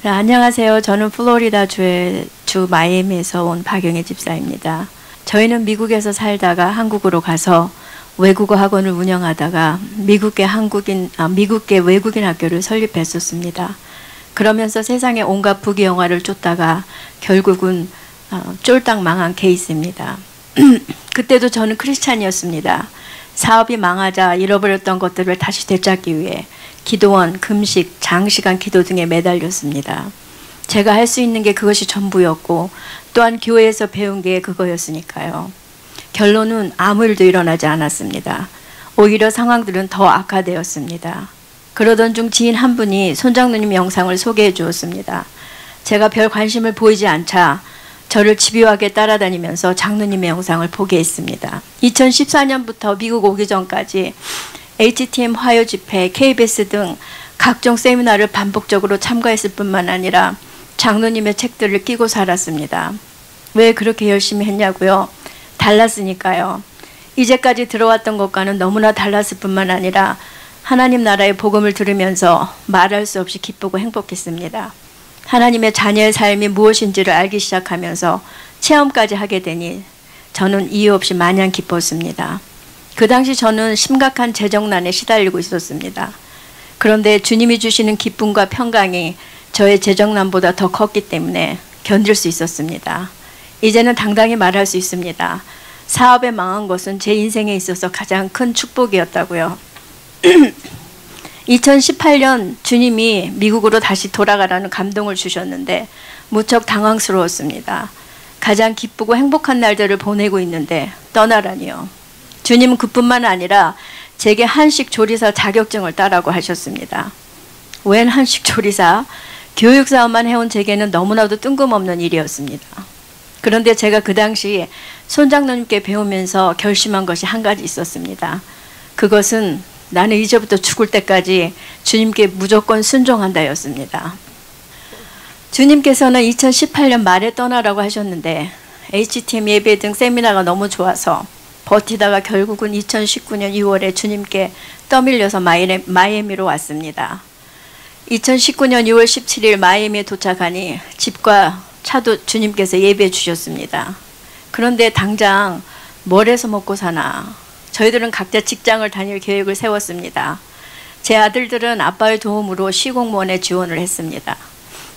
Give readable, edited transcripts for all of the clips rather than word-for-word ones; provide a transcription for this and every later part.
네, 안녕하세요. 저는 플로리다 주 마이애미에서 온 박영애 집사입니다. 저희는 미국에서 살다가 한국으로 가서 외국어 학원을 운영하다가 미국계 외국인 학교를 설립했었습니다. 그러면서 세상의 온갖 부귀영화를 쫓다가 결국은 쫄딱 망한 케이스입니다. 그때도 저는 크리스찬이었습니다. 사업이 망하자 잃어버렸던 것들을 다시 되찾기 위해 기도원, 금식, 장시간 기도 등에 매달렸습니다. 제가 할 수 있는 게 그것이 전부였고 또한 교회에서 배운 게 그거였으니까요. 결론은 아무 일도 일어나지 않았습니다. 오히려 상황들은 더 악화되었습니다. 그러던 중 지인 한 분이 손장로님 영상을 소개해 주었습니다. 제가 별 관심을 보이지 않자 저를 집요하게 따라다니면서 장로님의 영상을 보게 했습니다. 2014년부터 미국 오기 전까지 HTM 화요 집회, KBS 등 각종 세미나를 반복적으로 참가했을 뿐만 아니라 장로님의 책들을 끼고 살았습니다. 왜 그렇게 열심히 했냐고요? 달랐으니까요. 이제까지 들어왔던 것과는 너무나 달랐을 뿐만 아니라 하나님 나라의 복음을 들으면서 말할 수 없이 기쁘고 행복했습니다. 하나님의 자녀의 삶이 무엇인지를 알기 시작하면서 체험까지 하게 되니 저는 이유 없이 마냥 기뻤습니다. 그 당시 저는 심각한 재정난에 시달리고 있었습니다. 그런데 주님이 주시는 기쁨과 평강이 저의 재정난보다 더 컸기 때문에 견딜 수 있었습니다. 이제는 당당히 말할 수 있습니다. 사업에 망한 것은 제 인생에 있어서 가장 큰 축복이었다고요. 2018년 주님이 미국으로 다시 돌아가라는 감동을 주셨는데 무척 당황스러웠습니다. 가장 기쁘고 행복한 날들을 보내고 있는데 떠나라니요. 주님은 그뿐만 아니라 제게 한식 조리사 자격증을 따라고 하셨습니다. 웬 한식 조리사? 교육 사업만 해온 제게는 너무나도 뜬금없는 일이었습니다. 그런데 제가 그 당시 손장로님께 배우면서 결심한 것이 한 가지 있었습니다. 그것은 나는 이제부터 죽을 때까지 주님께 무조건 순종한다였습니다. 주님께서는 2018년 말에 떠나라고 하셨는데 HTM 예배 등 세미나가 너무 좋아서 버티다가 결국은 2019년 2월에 주님께 떠밀려서 마이애미로 왔습니다. 2019년 2월 17일 마이애미에 도착하니 집과 차도 주님께서 예배해 주셨습니다. 그런데 당장 뭘 해서 먹고 사나? 저희들은 각자 직장을 다닐 계획을 세웠습니다. 제 아들들은 아빠의 도움으로 시공무원에 지원을 했습니다.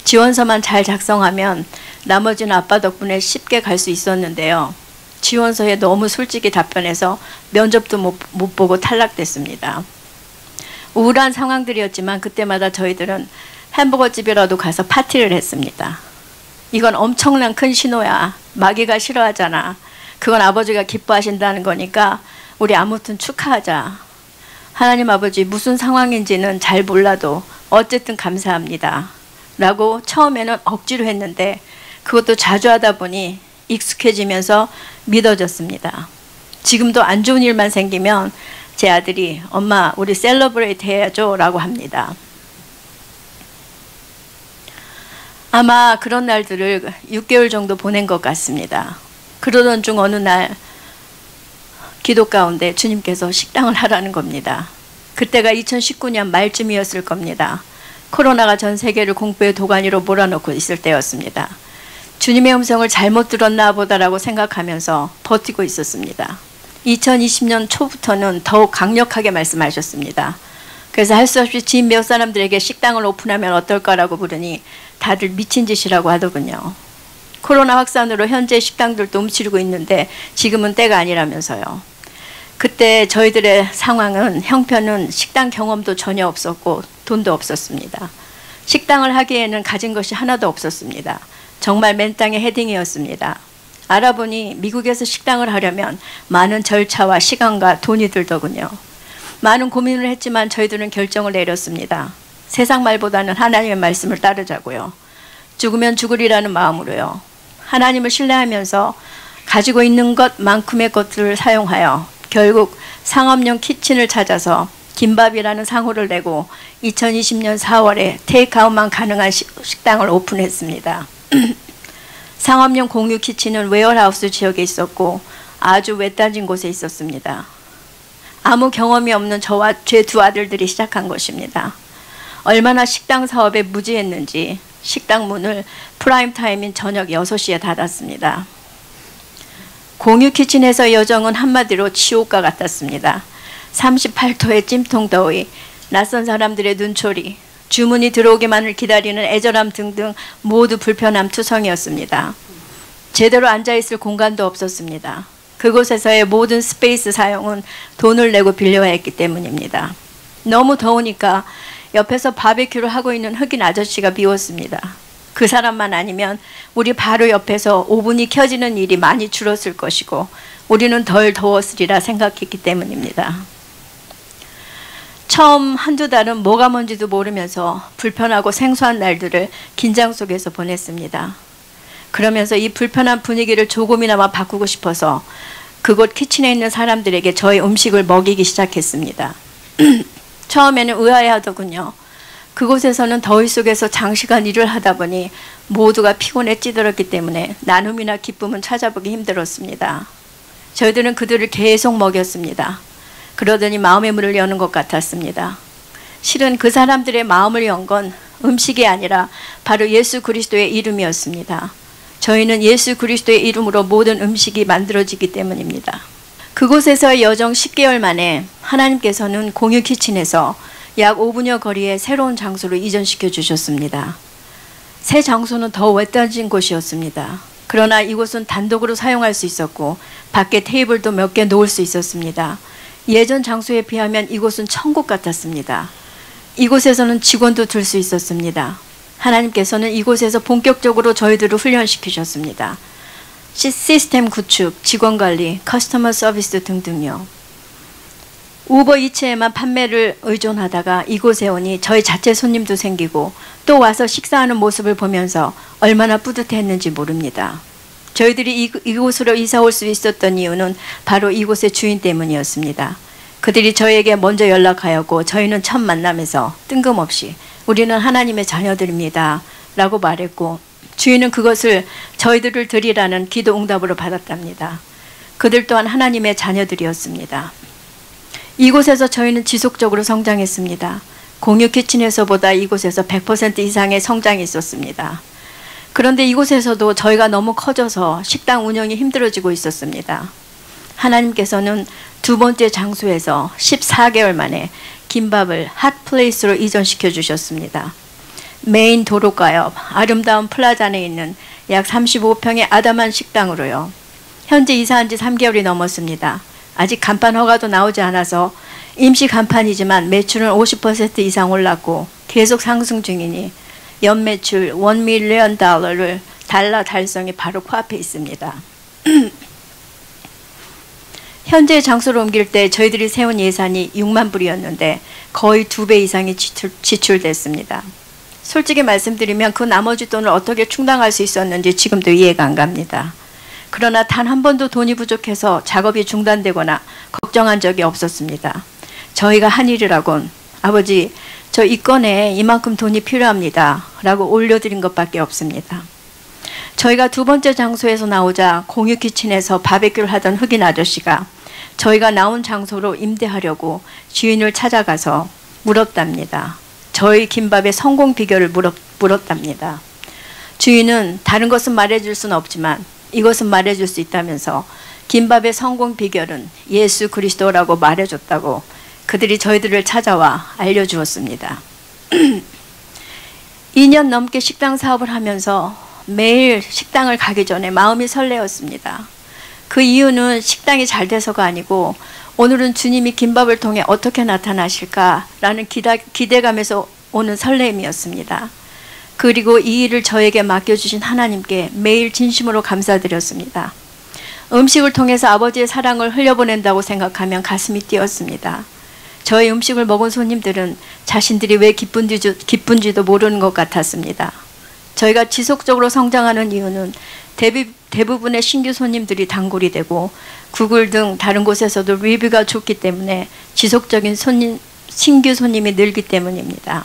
지원서만 잘 작성하면 나머지는 아빠 덕분에 쉽게 갈 수 있었는데요. 지원서에 너무 솔직히 답변해서 면접도 못 보고 탈락됐습니다. 우울한 상황들이었지만 그때마다 저희들은 햄버거 집이라도 가서 파티를 했습니다. 이건 엄청난 큰 신호야. 마귀가 싫어하잖아. 그건 아버지가 기뻐하신다는 거니까 우리 아무튼 축하하자. 하나님 아버지 무슨 상황인지는 잘 몰라도 어쨌든 감사합니다. 라고 처음에는 억지로 했는데 그것도 자주 하다 보니 익숙해지면서 믿어졌습니다. 지금도 안 좋은 일만 생기면 제 아들이 엄마 우리 셀러브레이트 해야죠 라고 합니다. 아마 그런 날들을 6개월 정도 보낸 것 같습니다. 그러던 중 어느 날 기도 가운데 주님께서 식당을 하라는 겁니다. 그때가 2019년 말쯤이었을 겁니다. 코로나가 전 세계를 공포의 도가니로 몰아넣고 있을 때였습니다. 주님의 음성을 잘못 들었나 보다라고 생각하면서 버티고 있었습니다. 2020년 초부터는 더욱 강력하게 말씀하셨습니다. 그래서 할 수 없이 지인 몇 사람들에게 식당을 오픈하면 어떨까라고 부르니 다들 미친 짓이라고 하더군요. 코로나 확산으로 현재 식당들도 움츠리고 있는데 지금은 때가 아니라면서요. 그때 저희들의 상황은 형편은 식당 경험도 전혀 없었고 돈도 없었습니다. 식당을 하기에는 가진 것이 하나도 없었습니다. 정말 맨 땅의 헤딩이었습니다. 알아보니 미국에서 식당을 하려면 많은 절차와 시간과 돈이 들더군요. 많은 고민을 했지만 저희들은 결정을 내렸습니다. 세상 말보다는 하나님의 말씀을 따르자고요. 죽으면 죽으리라는 마음으로요. 하나님을 신뢰하면서 가지고 있는 것만큼의 것들을 사용하여 결국 상업용 키친을 찾아서 김밥이라는 상호를 내고 2020년 4월에 테이크아웃만 가능한 식당을 오픈했습니다. 상업용 공유 키친은 웨어하우스 지역에 있었고 아주 외딴진 곳에 있었습니다. 아무 경험이 없는 저와 제 두 아들들이 시작한 것입니다. 얼마나 식당 사업에 무지했는지 식당 문을 프라임 타임인 저녁 6시에 닫았습니다. 공유 키친에서의 여정은 한마디로 지옥과 같았습니다. 38도의 찜통 더위, 낯선 사람들의 눈초리, 주문이 들어오기만을 기다리는 애절함 등등 모두 불편함 투성이었습니다. 제대로 앉아있을 공간도 없었습니다. 그곳에서의 모든 스페이스 사용은 돈을 내고 빌려야 했기 때문입니다. 너무 더우니까 옆에서 바베큐를 하고 있는 흑인 아저씨가 비웠습니다. 그 사람만 아니면 우리 바로 옆에서 오븐이 켜지는 일이 많이 줄었을 것이고 우리는 덜 더웠으리라 생각했기 때문입니다. 처음 한두 달은 뭐가 뭔지도 모르면서 불편하고 생소한 날들을 긴장 속에서 보냈습니다. 그러면서 이 불편한 분위기를 조금이나마 바꾸고 싶어서 그곳 키친에 있는 사람들에게 저의 음식을 먹이기 시작했습니다. 처음에는 의아해하더군요. 그곳에서는 더위 속에서 장시간 일을 하다 보니 모두가 피곤에 찌들었기 때문에 나눔이나 기쁨은 찾아보기 힘들었습니다. 저희들은 그들을 계속 먹였습니다. 그러더니 마음의 문을 여는 것 같았습니다. 실은 그 사람들의 마음을 연 건 음식이 아니라 바로 예수 그리스도의 이름이었습니다. 저희는 예수 그리스도의 이름으로 모든 음식이 만들어지기 때문입니다. 그곳에서의 여정 10개월 만에 하나님께서는 공유 키친에서 약 5분여 거리의 새로운 장소로 이전시켜 주셨습니다. 새 장소는 더 외딴진 곳이었습니다. 그러나 이곳은 단독으로 사용할 수 있었고 밖에 테이블도 몇 개 놓을 수 있었습니다. 예전 장소에 비하면 이곳은 천국 같았습니다. 이곳에서는 직원도 둘 수 있었습니다. 하나님께서는 이곳에서 본격적으로 저희들을 훈련시키셨습니다. 시스템 구축, 직원 관리, 커스터머 서비스 등등요. 우버 이츠에만 판매를 의존하다가 이곳에 오니 저희 자체 손님도 생기고 또 와서 식사하는 모습을 보면서 얼마나 뿌듯했는지 모릅니다. 저희들이 이곳으로 이사 올 수 있었던 이유는 바로 이곳의 주인 때문이었습니다. 그들이 저에게 먼저 연락하였고 저희는 첫 만남에서 뜬금없이 우리는 하나님의 자녀들입니다 라고 말했고 주인은 그것을 저희들을 드리라는 기도 응답으로 받았답니다. 그들 또한 하나님의 자녀들이었습니다. 이곳에서 저희는 지속적으로 성장했습니다. 공유 키친에서보다 이곳에서 100% 이상의 성장이 있었습니다. 그런데 이곳에서도 저희가 너무 커져서 식당 운영이 힘들어지고 있었습니다. 하나님께서는 두 번째 장소에서 14개월 만에 김밥을 핫플레이스로 이전시켜 주셨습니다. 메인 도로가 옆 아름다운 플라자 안에 있는 약 35평의 아담한 식당으로요. 현재 이사한 지 3개월이 넘었습니다. 아직 간판 허가도 나오지 않아서 임시 간판이지만 매출은 50% 이상 올랐고 계속 상승 중이니 연매출 $1 밀리언 달러 달성이 바로 코앞에 있습니다. 현재 장소로 옮길 때 저희들이 세운 예산이 6만 불이었는데 거의 2배 이상이 지출됐습니다. 솔직히 말씀드리면 그 나머지 돈을 어떻게 충당할 수 있었는지 지금도 이해가 안 갑니다. 그러나 단 한 번도 돈이 부족해서 작업이 중단되거나 걱정한 적이 없었습니다. 저희가 한 일이라곤 아버지 저 이 건에 이만큼 돈이 필요합니다 라고 올려드린 것밖에 없습니다. 저희가 두 번째 장소에서 나오자 공유 키친에서 바베큐를 하던 흑인 아저씨가 저희가 나온 장소로 임대하려고 주인을 찾아가서 물었답니다. 저희 김밥의 성공 비결을 물었답니다. 주인은 다른 것은 말해줄 수는 없지만 이것은 말해줄 수 있다면서 김밥의 성공 비결은 예수 그리스도라고 말해줬다고 그들이 저희들을 찾아와 알려주었습니다. 2년 넘게 식당 사업을 하면서 매일 식당을 가기 전에 마음이 설레었습니다. 그 이유는 식당이 잘 돼서가 아니고 오늘은 주님이 김밥을 통해 어떻게 나타나실까라는 기대감에서 오는 설렘이었습니다. 그리고 이 일을 저에게 맡겨주신 하나님께 매일 진심으로 감사드렸습니다. 음식을 통해서 아버지의 사랑을 흘려보낸다고 생각하면 가슴이 뛰었습니다. 저희 음식을 먹은 손님들은 자신들이 왜 기쁜지도 모르는 것 같았습니다. 저희가 지속적으로 성장하는 이유는 대부분의 신규 손님들이 단골이 되고 구글 등 다른 곳에서도 리뷰가 좋기 때문에 지속적인 신규 손님이 늘기 때문입니다.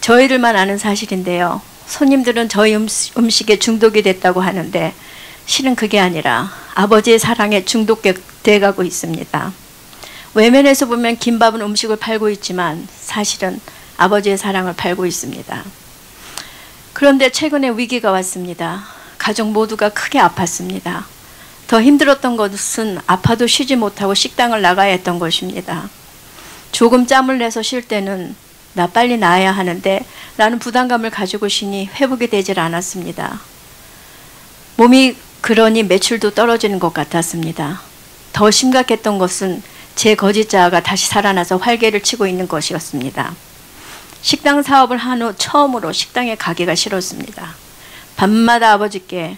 저희들만 아는 사실인데요. 손님들은 저희 음식에 중독이 됐다고 하는데 실은 그게 아니라 아버지의 사랑에 중독돼 가고 있습니다. 외면에서 보면 김밥은 음식을 팔고 있지만 사실은 아버지의 사랑을 팔고 있습니다. 그런데 최근에 위기가 왔습니다. 가족 모두가 크게 아팠습니다. 더 힘들었던 것은 아파도 쉬지 못하고 식당을 나가야 했던 것입니다. 조금 짬을 내서 쉴 때는 나 빨리 나아야 하는데 라는 부담감을 가지고 쉬니 회복이 되질 않았습니다. 몸이 그러니 매출도 떨어지는 것 같았습니다. 더 심각했던 것은 제 거짓 자아가 다시 살아나서 활개를 치고 있는 것이었습니다. 식당 사업을 한 후 처음으로 식당에 가기가 싫었습니다. 밤마다 아버지께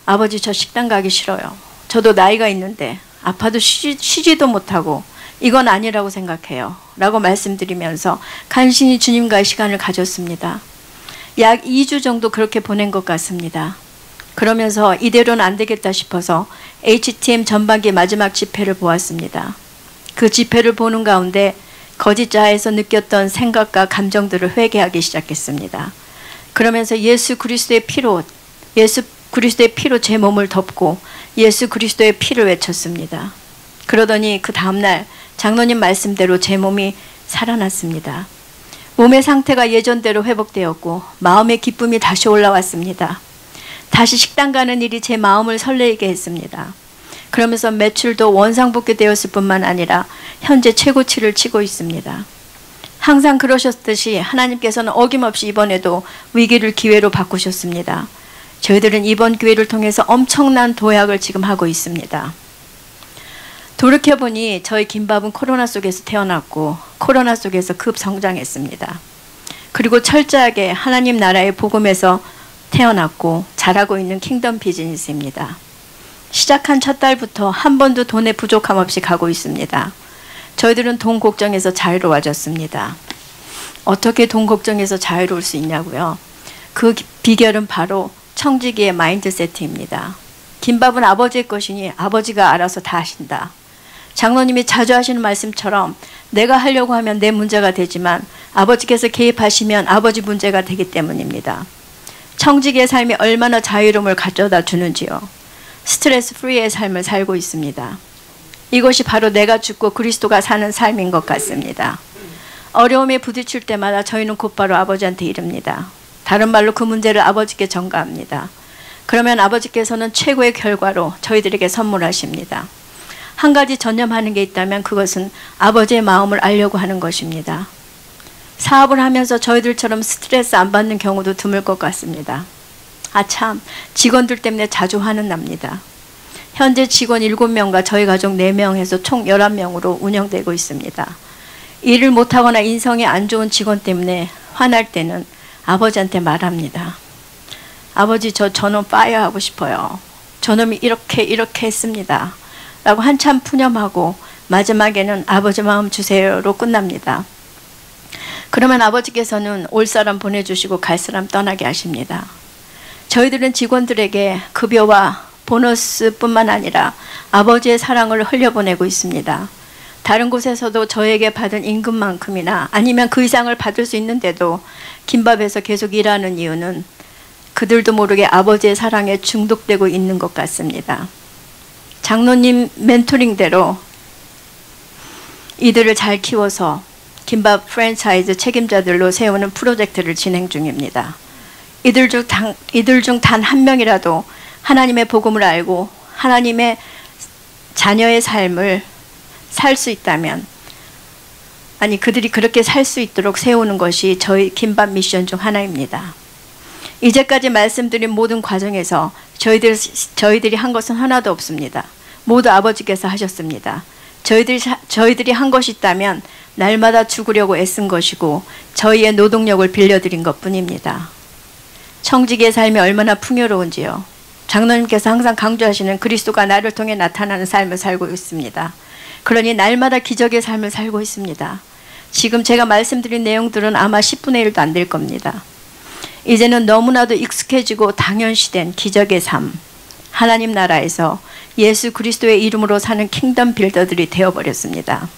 아버지 저 식당 가기 싫어요. 저도 나이가 있는데 아파도 쉬지도 못하고 이건 아니라고 생각해요. 라고 말씀드리면서 간신히 주님과의 시간을 가졌습니다. 약 2주 정도 그렇게 보낸 것 같습니다. 그러면서 이대로는 안 되겠다 싶어서 HTM 전반기 마지막 집회를 보았습니다. 그 집회를 보는 가운데 거짓 자아에서 느꼈던 생각과 감정들을 회개하기 시작했습니다. 그러면서 예수 그리스도의 피로 제 몸을 덮고 예수 그리스도의 피를 외쳤습니다. 그러더니 그 다음날 장로님 말씀대로 제 몸이 살아났습니다. 몸의 상태가 예전대로 회복되었고 마음의 기쁨이 다시 올라왔습니다. 다시 식당 가는 일이 제 마음을 설레게 했습니다. 그러면서 매출도 원상복귀되었을 뿐만 아니라 현재 최고치를 치고 있습니다. 항상 그러셨듯이 하나님께서는 어김없이 이번에도 위기를 기회로 바꾸셨습니다. 저희들은 이번 기회를 통해서 엄청난 도약을 지금 하고 있습니다. 돌이켜보니 저희 김밥은 코로나 속에서 태어났고 코로나 속에서 급성장했습니다. 그리고 철저하게 하나님 나라의 복음에서 태어났고 자라고 있는 킹덤 비즈니스입니다. 시작한 첫 달부터 한 번도 돈에 부족함 없이 가고 있습니다. 저희들은 돈 걱정에서 자유로워졌습니다. 어떻게 돈 걱정에서 자유로울 수 있냐고요? 그 비결은 바로 청지기의 마인드세트입니다. 김밥은 아버지의 것이니 아버지가 알아서 다 하신다. 장로님이 자주 하시는 말씀처럼 내가 하려고 하면 내 문제가 되지만 아버지께서 개입하시면 아버지 문제가 되기 때문입니다. 청지기의 삶이 얼마나 자유로움을 가져다 주는지요. 스트레스 프리의 삶을 살고 있습니다. 이것이 바로 내가 죽고 그리스도가 사는 삶인 것 같습니다. 어려움에 부딪힐 때마다 저희는 곧바로 아버지한테 이릅니다. 다른 말로 그 문제를 아버지께 전가합니다. 그러면 아버지께서는 최고의 결과로 저희들에게 선물하십니다. 한 가지 전념하는 게 있다면 그것은 아버지의 마음을 알려고 하는 것입니다. 사업을 하면서 저희들처럼 스트레스 안 받는 경우도 드물 것 같습니다. 아참, 직원들 때문에 자주 화는 납니다. 현재 직원 7명과 저희 가족 4명 해서 총 11명으로 운영되고 있습니다. 일을 못하거나 인성이 안 좋은 직원 때문에 화날 때는 아버지한테 말합니다. 아버지 저 저놈 파이어하고 싶어요. 저놈이 이렇게 했습니다. 라고 한참 푸념하고 마지막에는 아버지 마음 주세요로 끝납니다. 그러면 아버지께서는 올 사람 보내주시고 갈 사람 떠나게 하십니다. 저희들은 직원들에게 급여와 보너스뿐만 아니라 아버지의 사랑을 흘려보내고 있습니다. 다른 곳에서도 저에게 받은 임금만큼이나 아니면 그 이상을 받을 수 있는데도 김밥에서 계속 일하는 이유는 그들도 모르게 아버지의 사랑에 중독되고 있는 것 같습니다. 장로님 멘토링대로 이들을 잘 키워서 김밥 프랜차이즈 책임자들로 세우는 프로젝트를 진행 중입니다. 이들 중 단 한 명이라도 하나님의 복음을 알고 하나님의 자녀의 삶을 살 수 있다면, 아니 그들이 그렇게 살 수 있도록 세우는 것이 저희 김밥 미션 중 하나입니다. 이제까지 말씀드린 모든 과정에서 저희들이 한 것은 하나도 없습니다. 모두 아버지께서 하셨습니다. 저희들이 한 것이 있다면 날마다 죽으려고 애쓴 것이고 저희의 노동력을 빌려드린 것뿐입니다. 청지기의 삶이 얼마나 풍요로운지요. 장로님께서 항상 강조하시는 그리스도가 나를 통해 나타나는 삶을 살고 있습니다. 그러니 날마다 기적의 삶을 살고 있습니다. 지금 제가 말씀드린 내용들은 아마 10분의 1도 안 될 겁니다. 이제는 너무나도 익숙해지고 당연시된 기적의 삶, 하나님 나라에서 예수 그리스도의 이름으로 사는 킹덤 빌더들이 되어버렸습니다.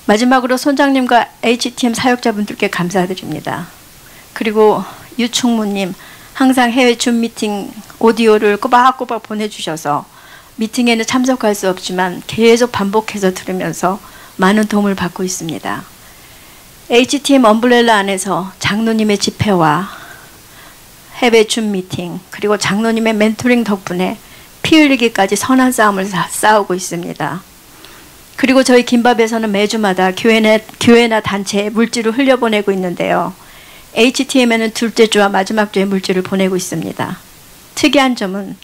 마지막으로 손장님과 HTM 사역자분들께 감사드립니다. 그리고 유충무님, 항상 해외 줌 미팅 오디오를 꼬박꼬박 보내주셔서 미팅에는 참석할 수 없지만 계속 반복해서 들으면서 많은 도움을 받고 있습니다. HTM 엄브렐라 안에서 장로님의 집회와 해외 줌 미팅, 그리고 장로님의 멘토링 덕분에 피 흘리기까지 선한 싸움을 싸우고 있습니다. 그리고 저희 김밥에서는 매주마다 교회나 단체에 물질을 흘려보내고 있는데요. HTM에는 둘째 주와 마지막 주에 물질을 보내고 있습니다. 특이한 점은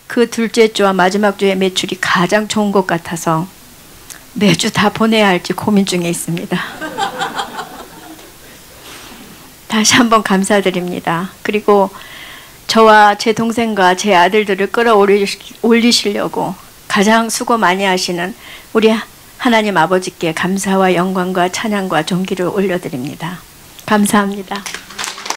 그 둘째 주와 마지막 주의 매출이 가장 좋은 것 같아서 매주 다 보내야 할지 고민 중에 있습니다. 다시 한번 감사드립니다. 그리고 저와 제 동생과 제 아들들을 끌어올리시려고 가장 수고 많이 하시는 우리 하나님 아버지께 감사와 영광과 찬양과 존귀를 올려드립니다. 감사합니다.